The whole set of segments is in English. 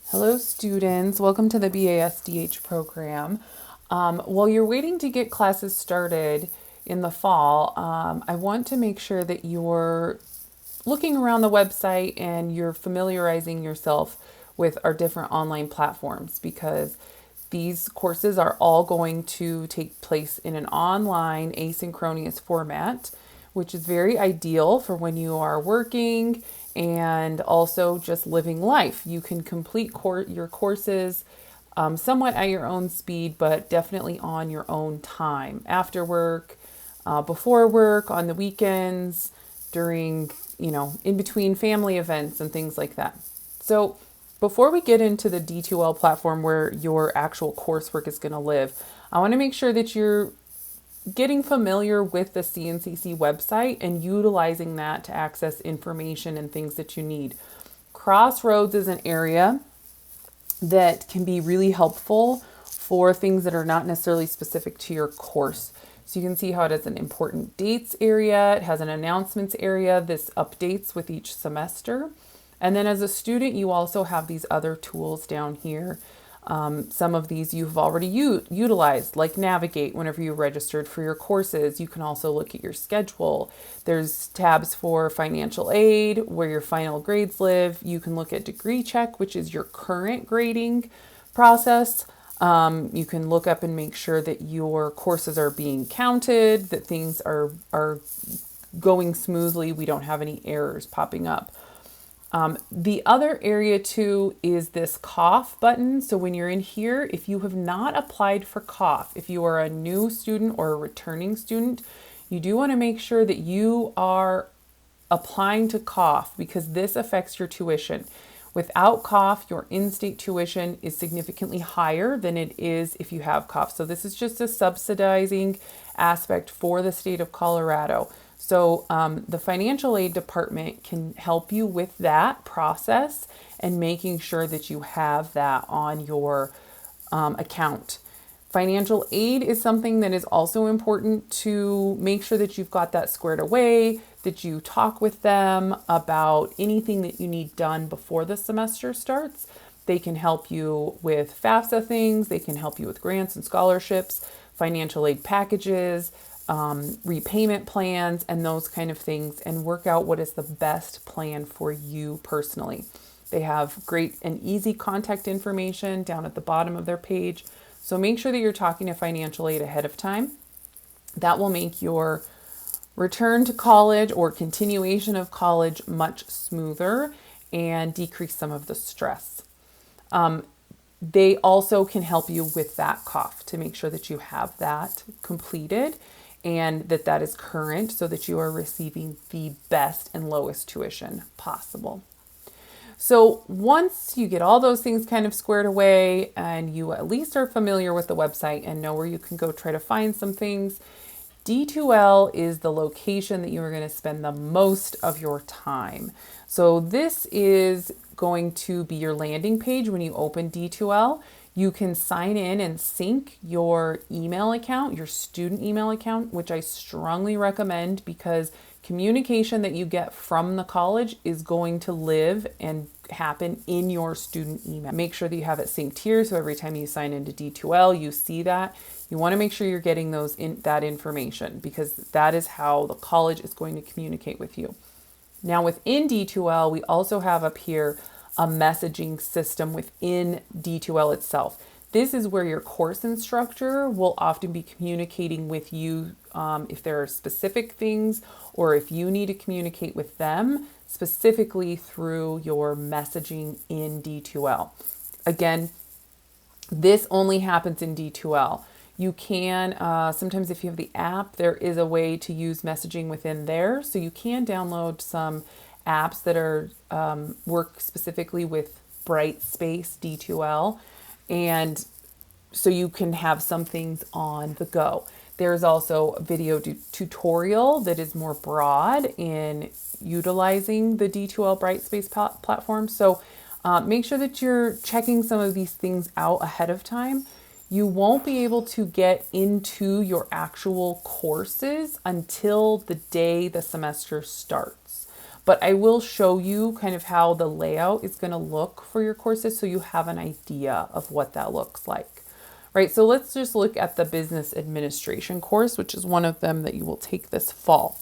Hello students, welcome to the BASDH program. While you're waiting to get classes started in the fall, I want to make sure that you're looking around the website and you're familiarizing yourself with our different online platforms because these courses are all going to take place in an online asynchronous format, which is very ideal for when you are working and also just living life. You can complete your courses somewhat at your own speed, but definitely on your own time. After work, before work, on the weekends, during, in between family events and things like that. So before we get into the D2L platform where your actual coursework is going to live, I want to make sure that you're getting familiar with the CNCC website and utilizing that to access information and things that you need. Crossroads is an area that can be really helpful for things that are not necessarily specific to your course. So you can see how it has an important dates area, it has an announcements area. This updates with each semester. And then as a student, you also have these other tools down here. Some of these you've already utilized, like Navigate whenever you registered for your courses. You can also look at your schedule. There's tabs for financial aid, where your final grades live. You can look at Degree Check, which is your current grading process. You can look up and make sure that your courses are being counted, that things are going smoothly. We don't have any errors popping up. The other area too is this COF button. So when you're in here, if you have not applied for COF, if you are a new student or a returning student, you do want to make sure that you are applying to COF because this affects your tuition. Without COF, your in-state tuition is significantly higher than it is if you have COF. So this is just a subsidizing aspect for the state of Colorado. So the financial aid department can help you with that process and making sure that you have that on your account. Financial aid is something that is also important to make sure that you've got that squared away, that you talk with them about anything that you need done before the semester starts. They can help you with FAFSA things, they can help you with grants and scholarships, financial aid packages, repayment plans, and those kind of things, and work out what is the best plan for you personally. They have great and easy contact information down at the bottom of their page. So make sure that you're talking to financial aid ahead of time. That will make your return to college or continuation of college much smoother and decrease some of the stress. They also can help you with that COF to make sure that you have that completed and that is current so that you are receiving the best and lowest tuition possible. So once you get all those things kind of squared away and you at least are familiar with the website and know where you can go try to find some things, D2L is the location that you are going to spend the most of your time. So this is going to be your landing page when you open D2L. You can sign in and sync your email account, your student email account, which I strongly recommend because communication that you get from the college is going to live and happen in your student email. Make sure that you have it synced here so every time you sign into D2L, you see that. You want to make sure you're getting that information because that is how the college is going to communicate with you. Now within D2L, we also have up here a messaging system within D2L itself. This is where your course instructor will often be communicating with you if there are specific things or if you need to communicate with them specifically through your messaging in D2L. Again, this only happens in D2L. You can, sometimes if you have the app, there is a way to use messaging within there. So you can download some apps that are work specifically with Brightspace D2L, and so you can have some things on the go. There's also a video tutorial that is more broad in utilizing the D2L Brightspace platform. So make sure that you're checking some of these things out ahead of time. You won't be able to get into your actual courses until the day the semester starts. but I will show you kind of how the layout is going to look for your courses so you have an idea of what that looks like. Right, so let's just look at the business administration course, which is one of them that you will take this fall.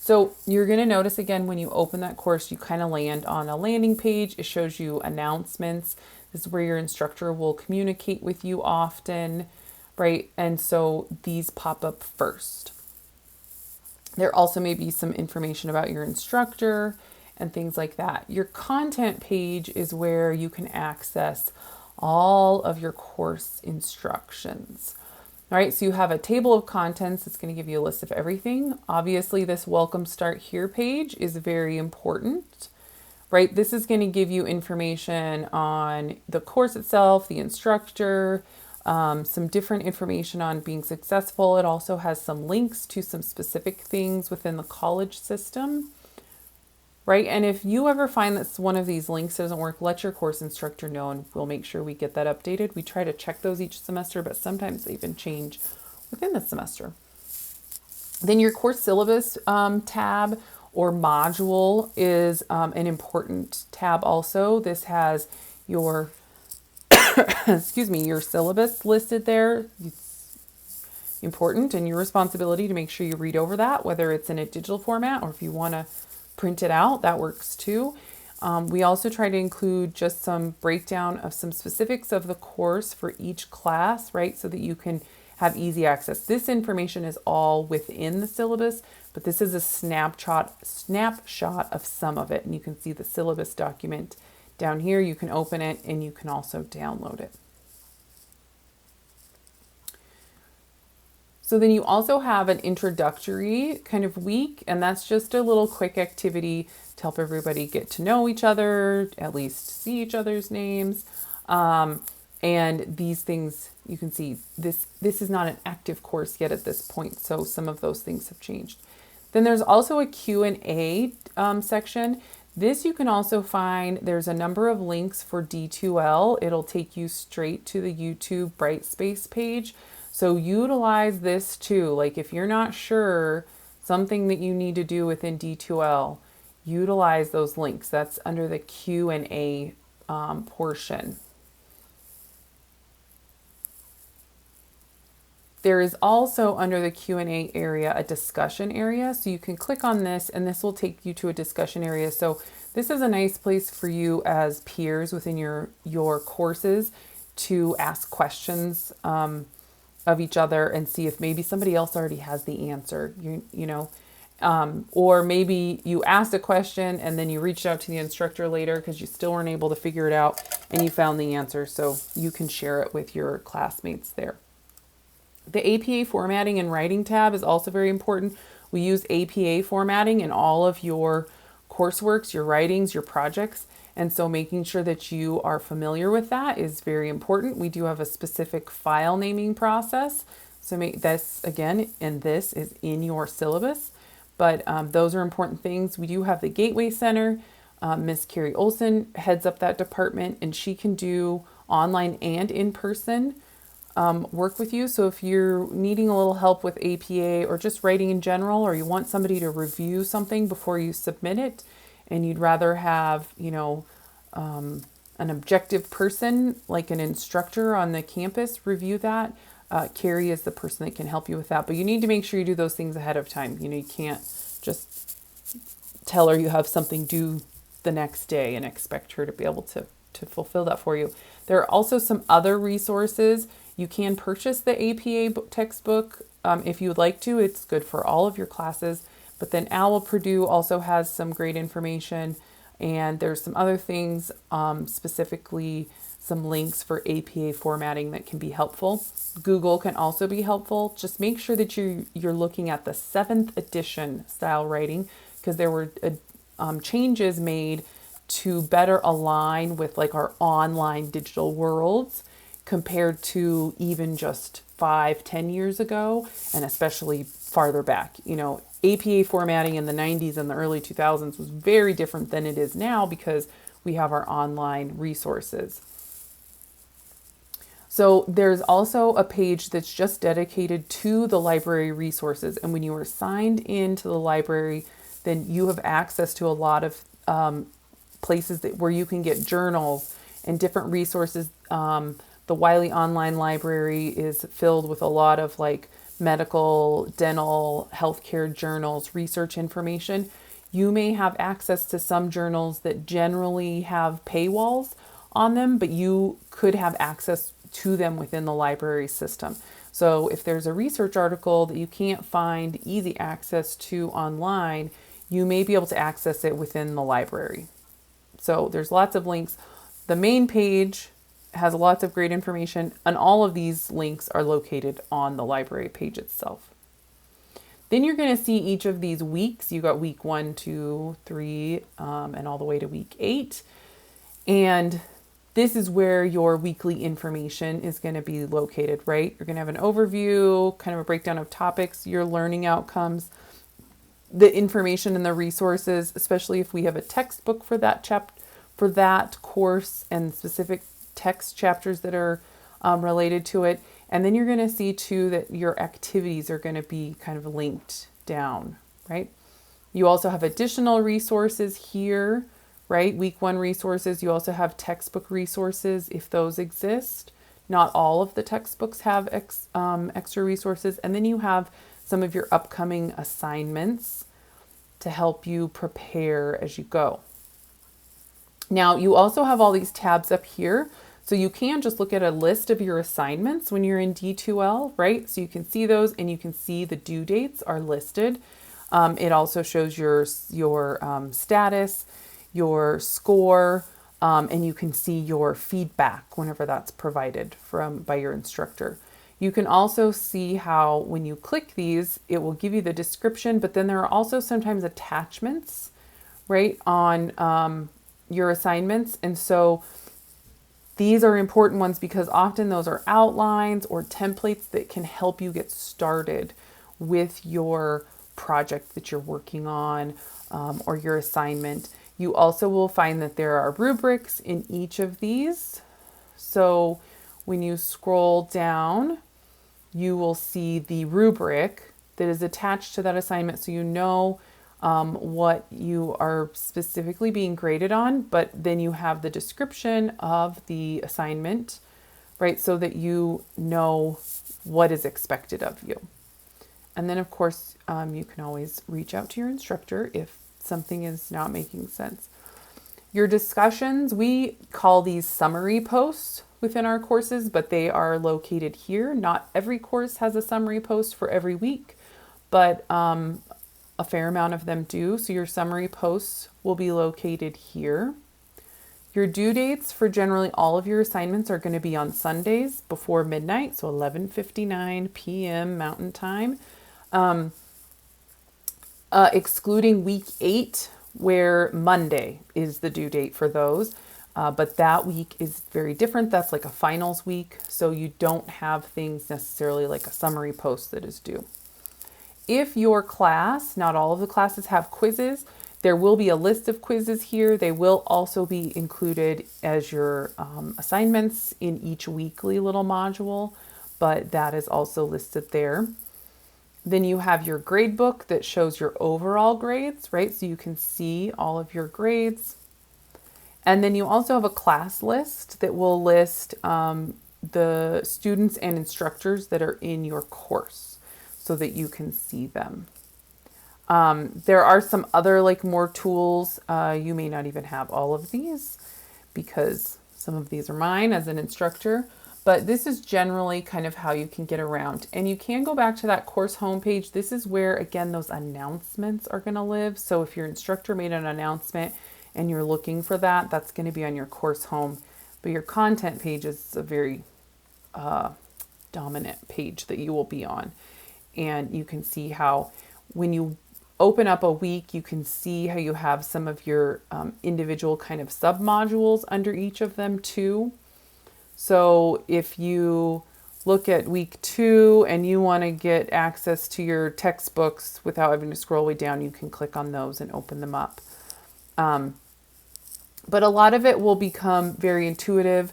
So you're going to notice again, when you open that course, you kind of land on a landing page. It shows you announcements. This is where your instructor will communicate with you often, right? And so these pop up first. There also may be some information about your instructor and things like that. Your content page is where you can access all of your course instructions. All right, so you have a table of contents that's going to give you a list of everything. Obviously, this Welcome Start Here page is very important, right? This is going to give you information on the course itself, the instructor, some different information on being successful. It also has some links to some specific things within the college system, right? And if you ever find that one of these links doesn't work, let your course instructor know and we'll make sure we get that updated. We try to check those each semester, but sometimes they even change within the semester. Then your course syllabus tab or module is an important tab also. This has your, excuse me, your syllabus listed there. It's important and your responsibility to make sure you read over that, whether it's in a digital format or if you want to print it out, that works too. We also try to include just some breakdown of some specifics of the course for each class, right? So that you can have easy access. This information is all within the syllabus, but this is a snapshot of some of it. And you can see the syllabus document down here. You can open it and you can also download it. So then you also have an introductory kind of week, and that's just a little quick activity to help everybody get to know each other, at least see each other's names. And these things, you can see this is not an active course yet at this point, so some of those things have changed. Then there's also a Q&A section. This you can also find, there's a number of links for D2L. It'll take you straight to the YouTube Brightspace page. So utilize this too. Like if you're not sure something that you need to do within D2L, utilize those links. That's under the Q&A portion. There is also under the Q&A area a discussion area. So you can click on this and this will take you to a discussion area. So this is a nice place for you as peers within your courses to ask questions of each other and see if maybe somebody else already has the answer, or maybe you asked a question and then you reached out to the instructor later because you still weren't able to figure it out and you found the answer. So you can share it with your classmates there. The APA formatting and writing tab is also very important. We use APA formatting in all of your courseworks, your writings, your projects. And so making sure that you are familiar with that is very important. We do have a specific file naming process. So make this again, and this is in your syllabus, but those are important things. We do have the Gateway Center. Miss Carrie Olson heads up that department and she can do online and in-person work with you. So if you're needing a little help with APA or just writing in general, or you want somebody to review something before you submit it, and you'd rather have, an objective person like an instructor on the campus review that, Carrie is the person that can help you with that. But you need to make sure you do those things ahead of time. You can't just tell her you have something due the next day and expect her to be able to fulfill that for you. There are also some other resources. You can purchase the APA textbook if you would like to. It's good for all of your classes. But then OWL Purdue also has some great information. And there's some other things, specifically some links for APA formatting that can be helpful. Google can also be helpful. Just make sure that you're looking at the 7th edition style writing, because there were changes made to better align with like our online digital worlds compared to even just 5-10 years ago, and especially farther back. APA formatting in the 90s and the early 2000s was very different than it is now because we have our online resources. So there's also a page that's just dedicated to the library resources. And when you are signed into the library, then you have access to a lot of places where you can get journals and different resources. The Wiley Online Library is filled with a lot of like medical, dental, healthcare journals, research information. You may have access to some journals that generally have paywalls on them, but you could have access to them within the library system. So if there's a research article that you can't find easy access to online, you may be able to access it within the library. So there's lots of links. The main page has lots of great information, and all of these links are located on the library page itself. Then you're going to see each of these weeks. You got week 1, 2, 3, and all the way to week 8. And this is where your weekly information is going to be located, right? You're going to have an overview, kind of a breakdown of topics, your learning outcomes, the information and the resources, especially if we have a textbook for that course and specific text chapters that are related to it. And then you're going to see too that your activities are going to be kind of linked down, right? You also have additional resources here, right? Week 1 resources. You also have textbook resources if those exist. Not all of the textbooks have extra resources. And then you have some of your upcoming assignments to help you prepare as you go. Now, you also have all these tabs up here. So you can just look at a list of your assignments when you're in D2L, right? So you can see those and you can see the due dates are listed. It also shows your status, your score, and you can see your feedback whenever that's provided by your instructor. You can also see how when you click these, it will give you the description, but then there are also sometimes attachments, right, on your assignments. And so these are important ones because often those are outlines or templates that can help you get started with your project that you're working on or your assignment. You also will find that there are rubrics in each of these. So when you scroll down, you will see the rubric that is attached to that assignment, so you know what you are specifically being graded on, but then you have the description of the assignment, right? So that you know what is expected of you. And then of course, you can always reach out to your instructor if something is not making sense. Your discussions, we call these summary posts within our courses, but they are located here. Not every course has a summary post for every week, but a fair amount of them do. So your summary posts will be located here. Your due dates for generally all of your assignments are going to be on Sundays before midnight, so 11:59 p.m. Mountain Time, excluding week 8, where Monday is the due date for those. But that week is very different. That's like a finals week, so you don't have things necessarily like a summary post that is due. If your class, not all of the classes have quizzes, there will be a list of quizzes here. They will also be included as your assignments in each weekly little module, but that is also listed there. Then you have your grade book that shows your overall grades, right? So you can see all of your grades. And then you also have a class list that will list the students and instructors that are in your course, so that you can see them. There are some other like more tools. You may not even have all of these because some of these are mine as an instructor, but this is generally kind of how you can get around. And you can go back to that course homepage. This is where, again, those announcements are going to live. So if your instructor made an announcement and you're looking for that, that's going to be on your course home. But your content page is a very dominant page that you will be on. And you can see how when you open up a week, you can see how you have some of your individual kind of sub-modules under each of them too. So if you look at week 2 and you want to get access to your textbooks without having to scroll way down, you can click on those and open them up. But a lot of it will become very intuitive.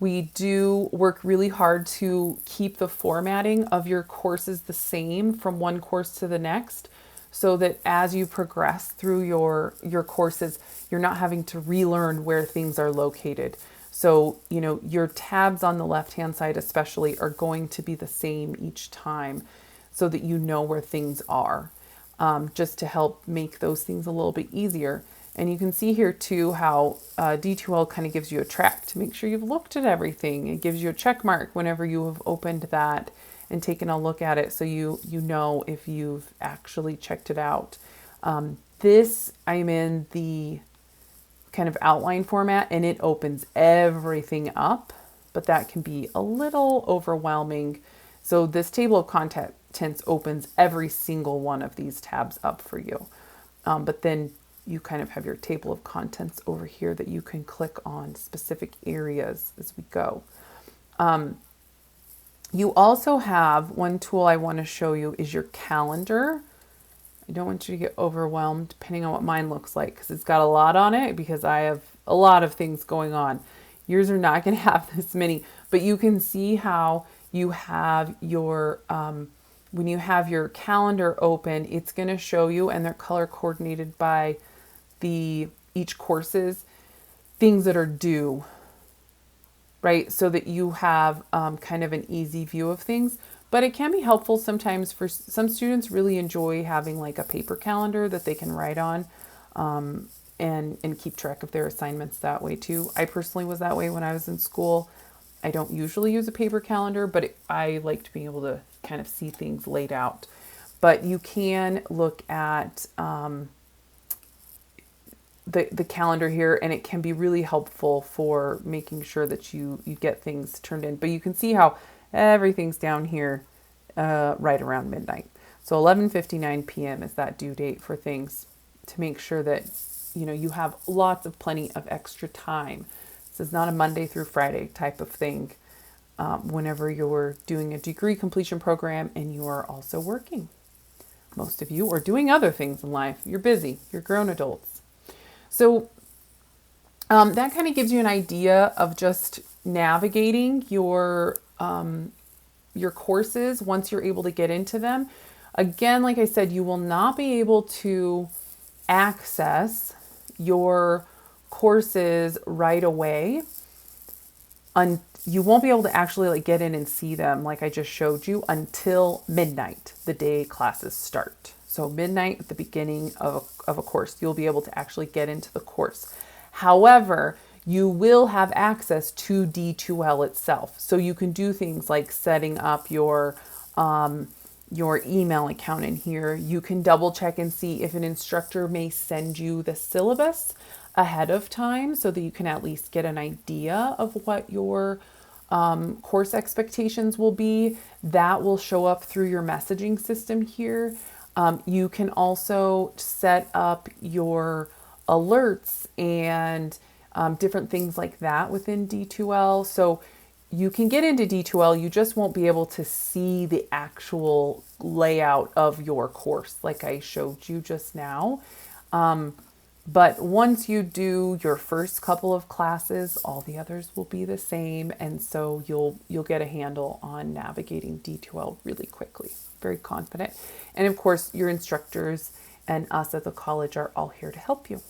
We do work really hard to keep the formatting of your courses the same from one course to the next. so that as you progress through your courses, you're not having to relearn where things are located. So, your tabs on the left-hand side especially are going to be the same each time so that you know where things are, just to help make those things a little bit easier. And you can see here too how D2L kind of gives you a track to make sure you've looked at everything. It gives you a check mark whenever you have opened that and taken a look at it, so you know if you've actually checked it out. This, I'm in the kind of outline format, and it opens everything up, but that can be a little overwhelming. So this table of contents opens every single one of these tabs up for you. But then you kind of have your table of contents over here that you can click on specific areas as we go. You also have one tool I want to show you is your calendar. I don't want you to get overwhelmed depending on what mine looks like, because it's got a lot on it, because I have a lot of things going on. Yours are not going to have this many, but you can see how you have your, when you have your calendar open, it's going to show you, and they're color coordinated by each course's things that are due, right? So that you have kind of an easy view of things. But it can be helpful sometimes for some students. Really enjoy having like a paper calendar that they can write on, and keep track of their assignments that way too. I personally was that way when I was in school. I don't usually use a paper calendar, but I liked being able to kind of see things laid out. But you can look at the calendar here, and it can be really helpful for making sure that you get things turned in. But you can see how everything's down here right around midnight. So 11:59 p.m. is that due date for things, to make sure that you have plenty of extra time. This is not a Monday through Friday type of thing. Whenever you're doing a degree completion program and you are also working. Most of you are doing other things in life. You're busy. You're grown adults. So that kind of gives you an idea of just navigating your courses once you're able to get into them. Again, like I said, you will not be able to access your courses right away. You won't be able to actually get in and see them like I just showed you until midnight, the day classes start. So midnight at the beginning of a course, you'll be able to actually get into the course. However, you will have access to D2L itself. So you can do things like setting up your email account in here. You can double check and see if an instructor may send you the syllabus ahead of time, so that you can at least get an idea of what your course expectations will be. That will show up through your messaging system here. You can also set up your alerts and different things like that within D2L. So you can get into D2L, you just won't be able to see the actual layout of your course like I showed you just now. But once you do your first couple of classes, all the others will be the same. And so you'll get a handle on navigating D2L really quickly. Very confident. And of course, your instructors and us at the college are all here to help you.